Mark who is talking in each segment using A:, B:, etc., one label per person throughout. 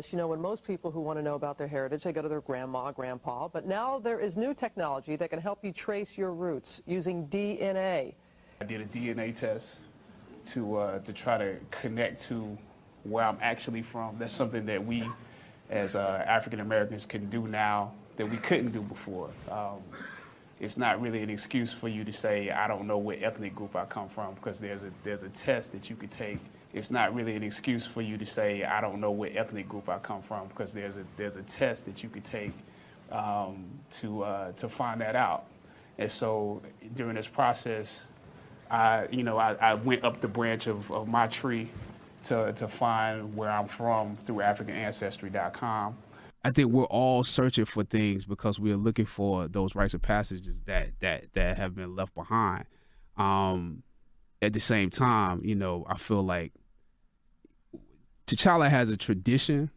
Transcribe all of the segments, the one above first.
A: You know, when most people who want to know about their heritage, they go to their grandma, grandpa, but now there is new technology that can help you trace your roots using DNA.
B: I did a DNA test to try to connect to where I'm actually from. That's something that we, as African Americans, can do now that we couldn't do before. It's not really an excuse for you to say, I don't know what ethnic group I come from, because there's a test that you could take. It's not really an excuse for you to say, I don't know what ethnic group I come from, because there's a test that you could take to find that out. And so during this process, I went up the branch of my tree to find where I'm from through AfricanAncestry.com. I think we're all searching for things because we're looking for those rites of passages that have been left behind. At the same time, I feel like T'Challa has a tradition,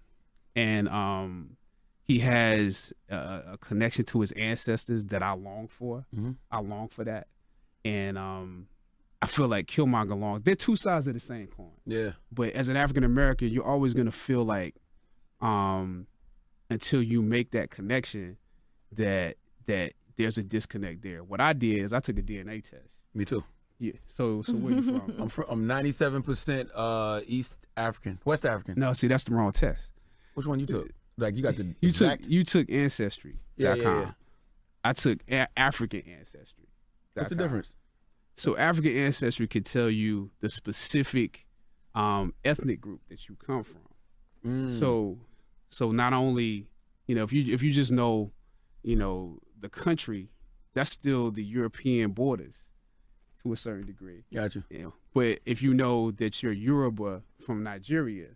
B: and he has a connection to his ancestors that I long for. Mm-hmm. I long for that, and I feel like Killmonger longs. They're two sides of the same coin.
C: Yeah.
B: But as an African American, you're always gonna feel like, until you make that connection, that there's a disconnect there. What I did is I took a DNA test.
C: Me too.
B: Yeah. So where you from?
C: I'm 97% East African, West African.
B: No, see, that's the wrong test.
C: Which one you took? Like you got the
B: you took Ancestry.com.
C: Yeah.
B: I took African Ancestry.
C: What's the difference?
B: So African Ancestry can tell you the specific ethnic group that you come from. Mm. So not only, if you just know, the country, that's still the European borders to a certain degree.
C: Gotcha.
B: But if you know that you're Yoruba from Nigeria,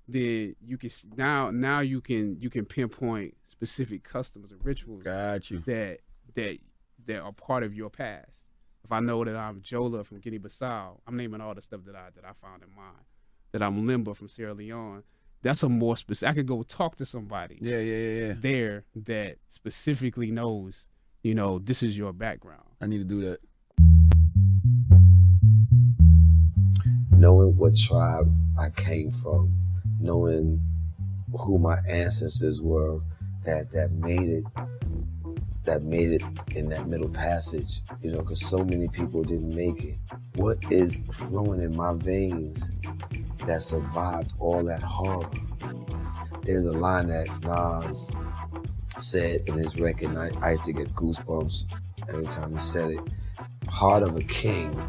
B: then you can now you can pinpoint specific customs and rituals.
C: Got you.
B: that are part of your past. If I know that I'm Jola from Guinea-Bissau, I'm naming all the stuff that I found in mine. That I'm Limba from Sierra Leone. That's a more specific. I could go talk to somebody.
C: Yeah.
B: There that specifically knows, this is your background.
C: I need to do that.
D: Knowing what tribe I came from, knowing who my ancestors were, that made it in that middle passage, because so many people didn't make it. What is flowing in my veins that survived all that horror? There's a line that Nas said in his record, and I used to get goosebumps every time he said it. Heart of a king,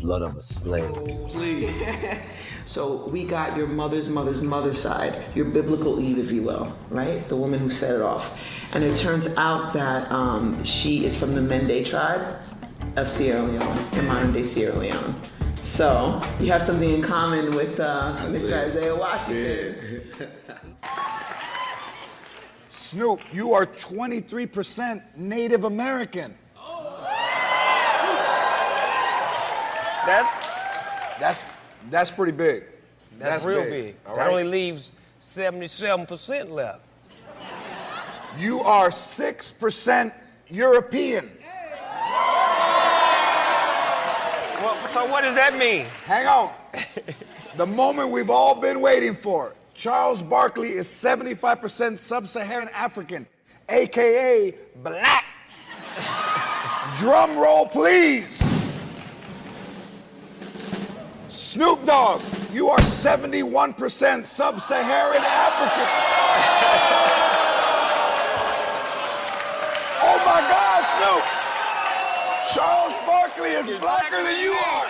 D: blood of a slave.
E: Oh, please. So we got your mother's mother's side, your biblical Eve, if you will, right? The woman who set it off. And it turns out that she is from the Mende tribe of Sierra Leone, in modern day Sierra Leone. So you have something in common with Mr. Isaiah Washington.
F: Snoop, you are 23% Native American. That's pretty big.
G: That's real big.
F: All
G: That
F: right?
G: only leaves 77% left.
F: You are 6% European.
G: Well, so what does that mean?
F: Hang on. The moment we've all been waiting for. Charles Barkley is 75% Sub-Saharan African, AKA black. Drum roll, please. Snoop Dogg, you are 71% Sub-Saharan African. Oh my God, Snoop. Charles Barkley is blacker than you are.